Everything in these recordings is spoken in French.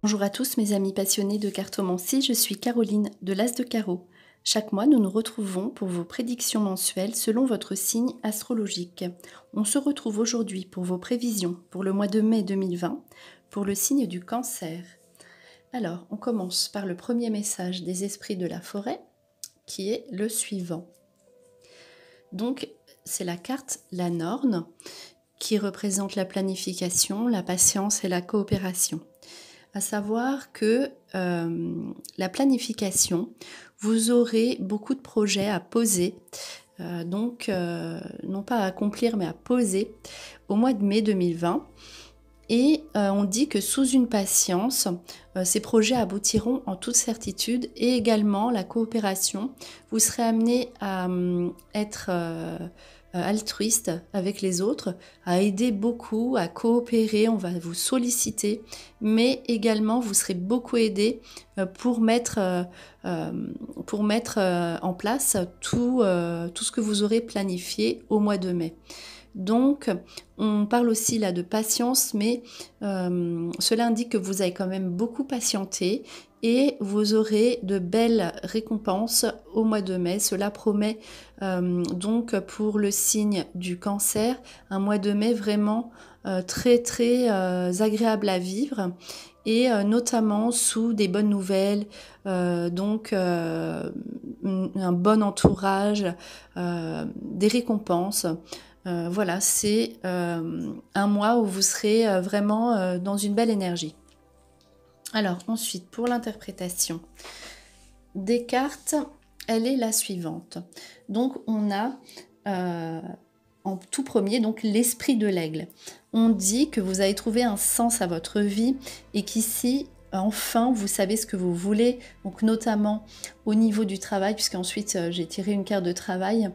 Bonjour à tous mes amis passionnés de cartomancie, je suis Caroline de l'As de Carreau. Chaque mois, nous nous retrouvons pour vos prédictions mensuelles selon votre signe astrologique. On se retrouve aujourd'hui pour vos prévisions pour le mois de mai 2020, pour le signe du Cancer. Alors, on commence par le premier message des esprits de la forêt, qui est le suivant. Donc, c'est la carte La Norne, qui représente la planification, la patience et la coopération. À savoir que la planification, vous aurez beaucoup de projets à poser, non pas à accomplir mais à poser au mois de mai 2020. Et on dit que sous une patience, ces projets aboutiront en toute certitude et également la coopération. Vous serez amené à être altruiste avec les autres, à aider beaucoup, à coopérer, on va vous solliciter, mais également vous serez beaucoup aidé pour mettre en place tout ce que vous aurez planifié au mois de mai. Donc, on parle aussi là de patience, mais cela indique que vous avez quand même beaucoup patienté et vous aurez de belles récompenses au mois de mai. Cela promet donc pour le signe du Cancer, un mois de mai vraiment très agréable à vivre et notamment sous des bonnes nouvelles, un bon entourage, des récompenses. Voilà, c'est un mois où vous serez vraiment dans une belle énergie. Alors ensuite, pour l'interprétation des cartes, elle est la suivante. Donc on a en tout premier donc l'esprit de l'aigle. On dit que vous avez trouvé un sens à votre vie et qu'ici, enfin, vous savez ce que vous voulez, donc notamment au niveau du travail, puisqu'ensuite j'ai tiré une carte de travail.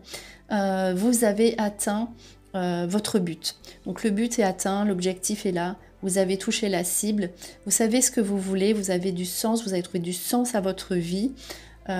Vous avez atteint votre but. Donc le but est atteint, l'objectif est là, vous avez touché la cible, vous savez ce que vous voulez, vous avez du sens, vous avez trouvé du sens à votre vie. Si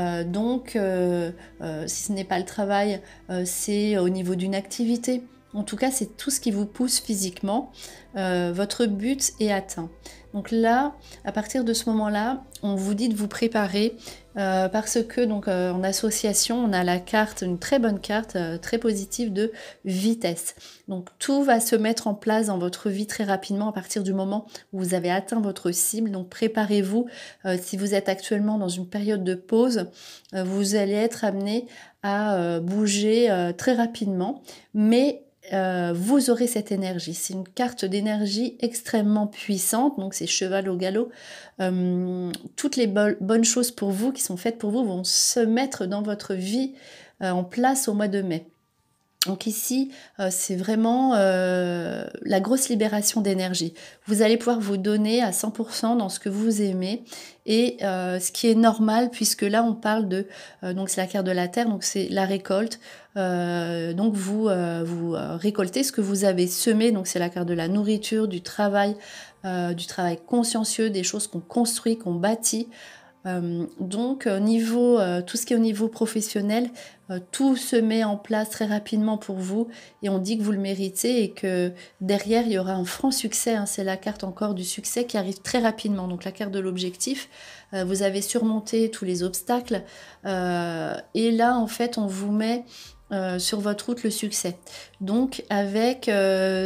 ce n'est pas le travail, c'est au niveau d'une activité. En tout cas, c'est tout ce qui vous pousse physiquement. Votre but est atteint. Donc là, à partir de ce moment-là, on vous dit de vous préparer parce que donc en association, on a la carte, une très bonne carte, très positive de vitesse. Donc tout va se mettre en place dans votre vie très rapidement à partir du moment où vous avez atteint votre cible. Donc préparez-vous. Si vous êtes actuellement dans une période de pause, vous allez être amené à bouger très rapidement, mais vous aurez cette énergie. C'est une carte d'énergie extrêmement puissante, donc c'est cheval au galop. Toutes les bonnes choses pour vous, qui sont faites pour vous, vont se mettre dans votre vie en place au mois de mai. Donc ici, c'est vraiment la grosse libération d'énergie. Vous allez pouvoir vous donner à 100% dans ce que vous aimez et ce qui est normal puisque là on parle de, donc c'est la carte de la terre, donc c'est la récolte. Donc vous récoltez ce que vous avez semé, donc c'est la carte de la nourriture, du travail consciencieux, des choses qu'on construit, qu'on bâtit. Donc tout ce qui est au niveau professionnel, tout se met en place très rapidement pour vous et on dit que vous le méritez et que derrière il y aura un franc succès, hein, c'est la carte encore du succès qui arrive très rapidement, donc la carte de l'objectif, vous avez surmonté tous les obstacles et là en fait on vous met sur votre route le succès. Donc avec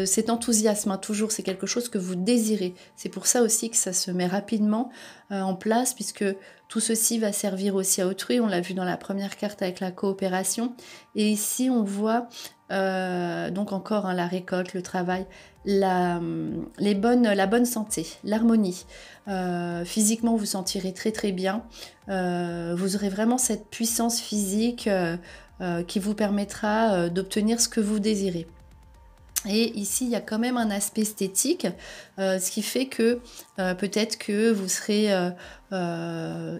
cet enthousiasme, hein, toujours c'est quelque chose que vous désirez. C'est pour ça aussi que ça se met rapidement en place puisque tout ceci va servir aussi à autrui. On l'a vu dans la première carte avec la coopération. Et ici on voit donc encore hein, la récolte, le travail, la bonne santé, l'harmonie. Physiquement vous sentirez très bien. Vous aurez vraiment cette puissance physique qui vous permettra d'obtenir ce que vous désirez. Et ici, il y a quand même un aspect esthétique, ce qui fait que peut-être que vous serez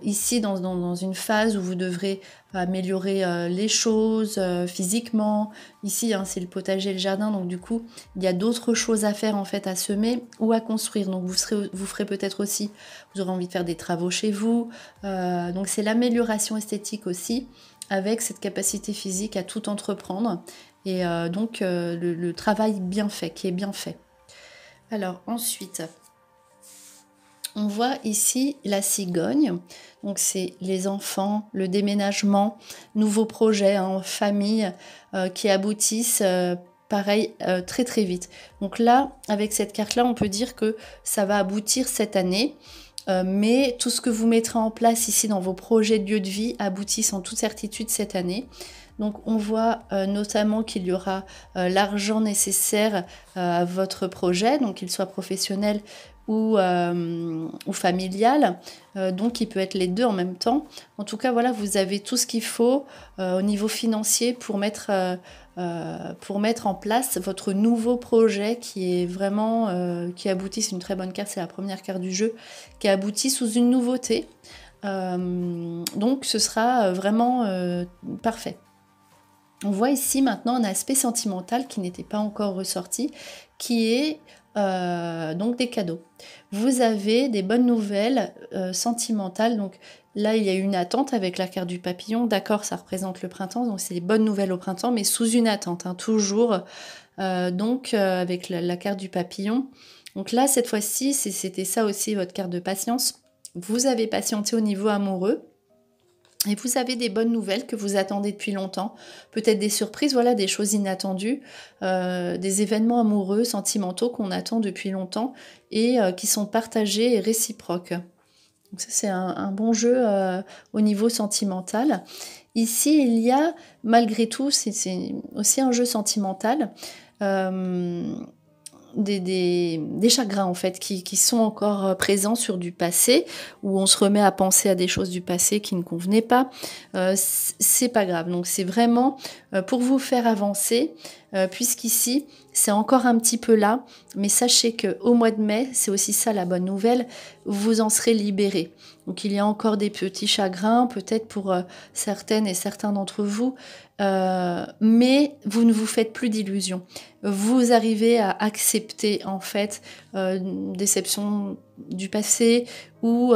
ici dans une phase où vous devrez améliorer les choses physiquement. Ici, hein, c'est le potager et le jardin, donc du coup, il y a d'autres choses à faire en fait, à semer ou à construire. Donc vous ferez peut-être aussi, vous aurez envie de faire des travaux chez vous. Donc c'est l'amélioration esthétique aussi, avec cette capacité physique à tout entreprendre. Et donc le travail bien fait, qui est bien fait. Alors ensuite, on voit ici la cigogne. Donc c'est les enfants, le déménagement, nouveaux projets en famille qui aboutissent pareil très très vite. Donc là, avec cette carte-là, on peut dire que ça va aboutir cette année. Mais tout ce que vous mettrez en place ici dans vos projets de lieu de vie aboutissent en toute certitude cette année. Donc on voit notamment qu'il y aura l'argent nécessaire à votre projet, donc qu'il soit professionnel ou familial, donc il peut être les deux en même temps. En tout cas, voilà, vous avez tout ce qu'il faut au niveau financier pour mettre en place votre nouveau projet qui est vraiment, qui aboutit, c'est une très bonne carte, c'est la première carte du jeu, qui aboutit sous une nouveauté. Donc ce sera vraiment parfait. On voit ici maintenant un aspect sentimental qui n'était pas encore ressorti, qui est donc des cadeaux. Vous avez des bonnes nouvelles sentimentales, donc là il y a une attente avec la carte du papillon, d'accord, ça représente le printemps, donc c'est les bonnes nouvelles au printemps, mais sous une attente, hein, toujours, avec la carte du papillon. Donc là, cette fois-ci, c'était ça aussi votre carte de patience. Vous avez patienté au niveau amoureux, et vous avez des bonnes nouvelles que vous attendez depuis longtemps, peut-être des surprises, voilà, des choses inattendues, des événements amoureux, sentimentaux qu'on attend depuis longtemps et qui sont partagés et réciproques. Donc ça, c'est un bon jeu au niveau sentimental. Ici, il y a, malgré tout, c'est aussi un jeu sentimental, des chagrins en fait qui sont encore présents sur du passé, où on se remet à penser à des choses du passé qui ne convenaient pas. C'est pas grave, donc c'est vraiment pour vous faire avancer, puisqu'ici c'est encore un petit peu là, mais sachez qu'au mois de mai, c'est aussi ça la bonne nouvelle, vous en serez libérés. Donc il y a encore des petits chagrins, peut-être pour certaines et certains d'entre vous, mais vous ne vous faites plus d'illusions. Vous arrivez à accepter en fait une déception du passé ou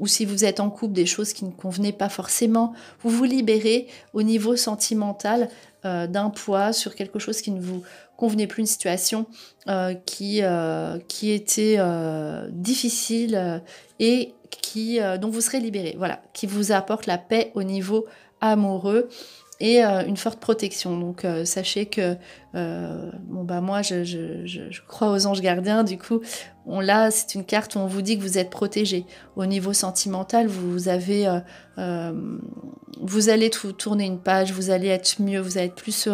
si vous êtes en couple, des choses qui ne convenaient pas forcément. Vous vous libérez au niveau sentimental d'un poids sur quelque chose qui ne vous convenait plus, une situation qui était difficile et dont vous serez libéré. Voilà, qui vous apporte la paix au niveau amoureux et une forte protection. Donc sachez que moi je crois aux anges gardiens, du coup c'est une carte où on vous dit que vous êtes protégé. Au niveau sentimental, vous allez tourner une page, vous allez être mieux, vous allez être plus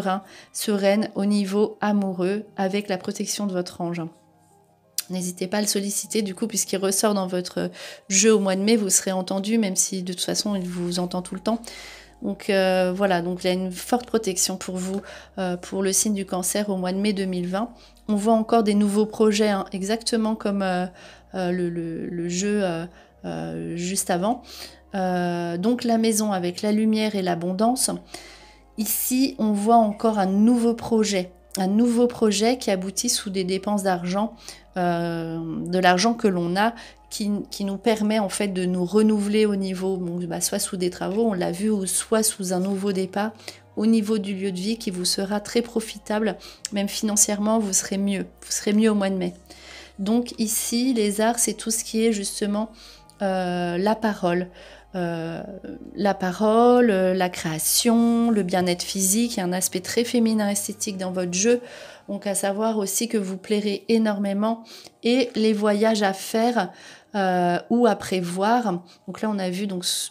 sereine au niveau amoureux avec la protection de votre ange. N'hésitez pas à le solliciter, du coup, puisqu'il ressort dans votre jeu au mois de mai, vous serez entendu, même si de toute façon il vous entend tout le temps. Donc voilà, donc il y a une forte protection pour vous, pour le signe du cancer au mois de mai 2020. On voit encore des nouveaux projets, hein, exactement comme le jeu juste avant. Donc la maison avec la lumière et l'abondance. Ici, on voit encore un nouveau projet qui aboutit sous des dépenses d'argent, de l'argent que l'on a, qui nous permet en fait de nous renouveler au niveau, soit sous des travaux, on l'a vu, ou soit sous un nouveau départ, au niveau du lieu de vie qui vous sera très profitable, même financièrement, vous serez mieux au mois de mai. Donc ici, les arts, c'est tout ce qui est justement la parole. La création, le bien-être physique, il y a un aspect très féminin esthétique dans votre jeu, donc à savoir aussi que vous plairez énormément, et les voyages à faire ou à prévoir. Donc là on a vu donc ce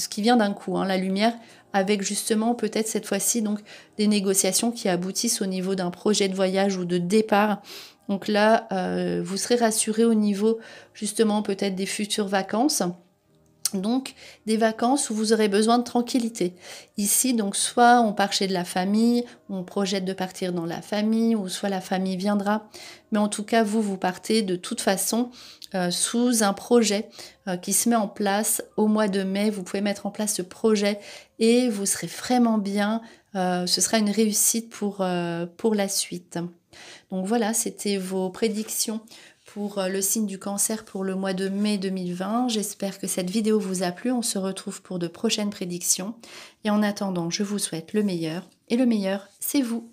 qui vient d'un coup, hein, la lumière, avec justement peut-être cette fois-ci donc des négociations qui aboutissent au niveau d'un projet de voyage ou de départ. Donc là vous serez rassuré au niveau justement peut-être des futures vacances. Donc, des vacances où vous aurez besoin de tranquillité. Ici, donc, soit on part chez de la famille, on projette de partir dans la famille, ou soit la famille viendra. Mais en tout cas, vous partez de toute façon sous un projet qui se met en place au mois de mai. Vous pouvez mettre en place ce projet et vous serez vraiment bien. Ce sera une réussite pour la suite. Donc voilà, c'était vos prédictions pour le signe du cancer pour le mois de mai 2020. J'espère que cette vidéo vous a plu. On se retrouve pour de prochaines prédictions. Et en attendant, je vous souhaite le meilleur. Et le meilleur, c'est vous.